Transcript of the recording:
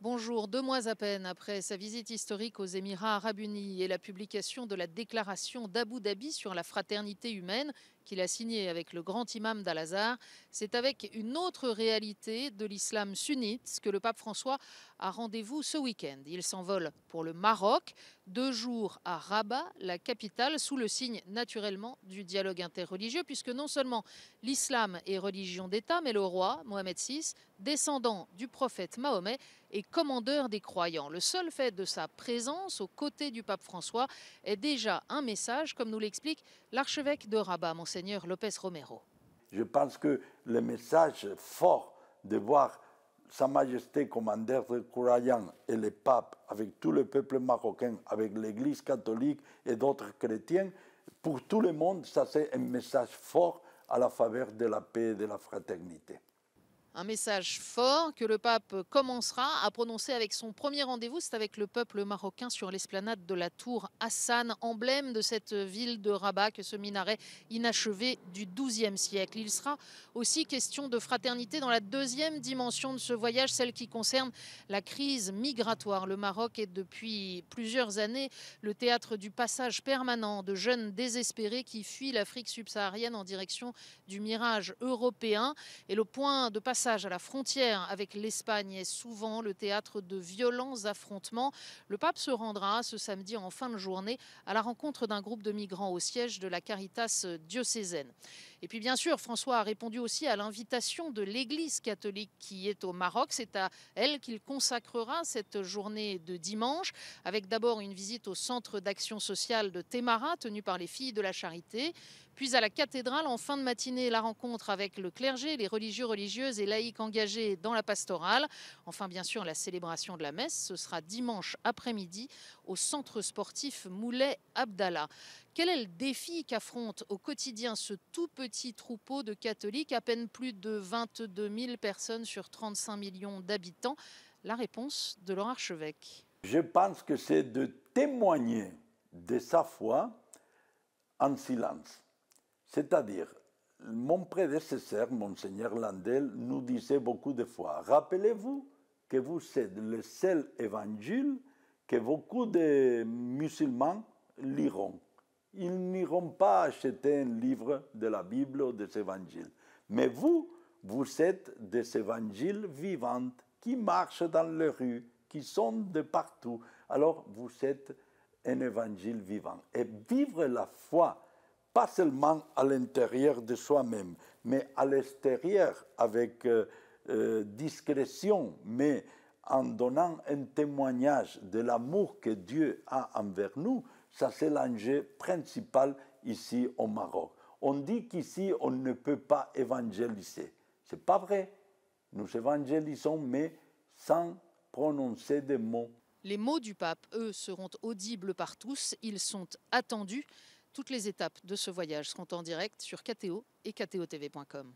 Bonjour, 2 mois à peine après sa visite historique aux Émirats arabes unis et la publication de la déclaration d'Abu Dhabi sur la fraternité humaine qu'il a signée avec le grand imam d'Al-Azhar, c'est avec une autre réalité de l'islam sunnite que le pape François a rendez-vous ce week-end. Il s'envole pour le Maroc, 2 jours à Rabat, la capitale, sous le signe naturellement du dialogue interreligieux, puisque non seulement l'islam est religion d'État, mais le roi, Mohamed VI, descendant du prophète Mahomet, et commandeur des croyants. Le seul fait de sa présence aux côtés du pape François est déjà un message, comme nous l'explique l'archevêque de Rabat, Monseigneur Lopez Romero. Je pense que le message fort de voir Sa Majesté commandeur des croyants et le pape avec tout le peuple marocain, avec l'Église catholique et d'autres chrétiens, pour tout le monde, ça c'est un message fort à la faveur de la paix et de la fraternité. Un message fort que le pape commencera à prononcer avec son premier rendez-vous, c'est avec le peuple marocain sur l'esplanade de la tour Hassan, emblème de cette ville de Rabat, que ce minaret inachevé du XIIe siècle. Il sera aussi question de fraternité dans la deuxième dimension de ce voyage, celle qui concerne la crise migratoire. Le Maroc est depuis plusieurs années le théâtre du passage permanent de jeunes désespérés qui fuient l'Afrique subsaharienne en direction du mirage européen. Et le point de passage à la frontière avec l'Espagne est souvent le théâtre de violents affrontements. Le pape se rendra ce samedi en fin de journée à la rencontre d'un groupe de migrants au siège de la Caritas diocésaine. Et puis bien sûr, François a répondu aussi à l'invitation de l'Église catholique qui est au Maroc. C'est à elle qu'il consacrera cette journée de dimanche, avec d'abord une visite au centre d'action sociale de Témara, tenu par les Filles de la Charité, puis à la cathédrale en fin de matinée, la rencontre avec le clergé, les religieux, religieuses et laïcs engagés dans la pastorale. Enfin, bien sûr, la célébration de la messe, ce sera dimanche après-midi au centre sportif Moulay Abdallah. Quel est le défi qu'affronte au quotidien ce tout petit troupeau de catholiques, à peine plus de 22 000 personnes sur 35 millions d'habitants? La réponse de leur archevêque. Je pense que c'est de témoigner de sa foi en silence. C'est-à-dire, mon prédécesseur, Monseigneur Landel, nous disait beaucoup de fois, rappelez-vous que vous êtes le seul évangile que beaucoup de musulmans liront. Ils n'iront pas acheter un livre de la Bible ou des évangiles. Mais vous êtes des évangiles vivants qui marchent dans les rues, qui sont de partout. Alors, vous êtes un évangile vivant. Et vivre la foi, pas seulement à l'intérieur de soi-même, mais à l'extérieur, avec discrétion, mais en donnant un témoignage de l'amour que Dieu a envers nous, ça c'est l'enjeu principal ici au Maroc. On dit qu'ici, on ne peut pas évangéliser. Ce n'est pas vrai. Nous évangélisons, mais sans prononcer des mots. Les mots du pape, eux, seront audibles par tous. Ils sont attendus. Toutes les étapes de ce voyage seront en direct sur KTO et ktotv.com.